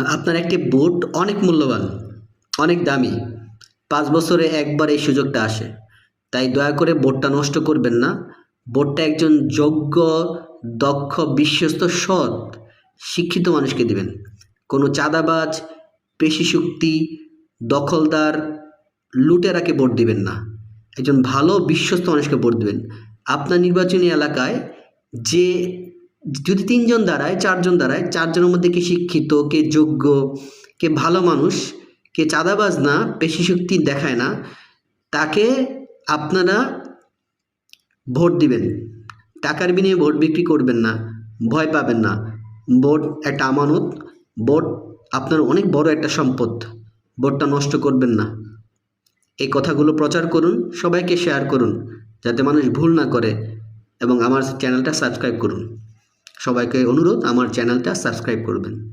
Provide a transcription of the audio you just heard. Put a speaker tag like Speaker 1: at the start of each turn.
Speaker 1: আপনার একটি ভোট অনেক মূল্যবান, অনেক দামি। ৫ বছরে একবার এই সুযোগটা আসে। তাই দয়া করে ভোটটা নষ্ট করবেন না। ভোটটা একজন যোগ্য, দক্ষ, বিশ্বস্ত, সৎ, শিক্ষিত মানুষকে দিবেন। কোনো চাঁদাবাজ, পেশিশক্তি, দখলদার, লুটেরাকে ভোট দিবেন না। একজন ভালো, বিশ্বস্ত মানুষকে ভোট দিবেন। আপনার নির্বাচনী এলাকায় যে যদি ৩ জন দাঁড়ায়, ৪ জন দাঁড়ায়, ৪ জনের মধ্যে কে শিক্ষিত, কে যোগ্য, কে ভালো মানুষ, কে চাঁদাবাজ না, পেশিশক্তি দেখায় না, তাকে আপনারা ভোট দিবেন। টাকার বিনিময়ে ভোট বিক্রি করবেন না, ভয় পাবেন না। ভোট একটা আমানত, ভোট আপনার অনেক বড় একটা সম্পদ। ভোটটা নষ্ট করবেন না। এই কথাগুলো প্রচার করুন, সবাইকে শেয়ার করুন, যাতে মানুষ ভুল না করে, এবং আমার চ্যানেলটা সাবস্ক্রাইব করুন। সবাইকে অনুরোধ, আমার চ্যানেলটা সাবস্ক্রাইব করবেন।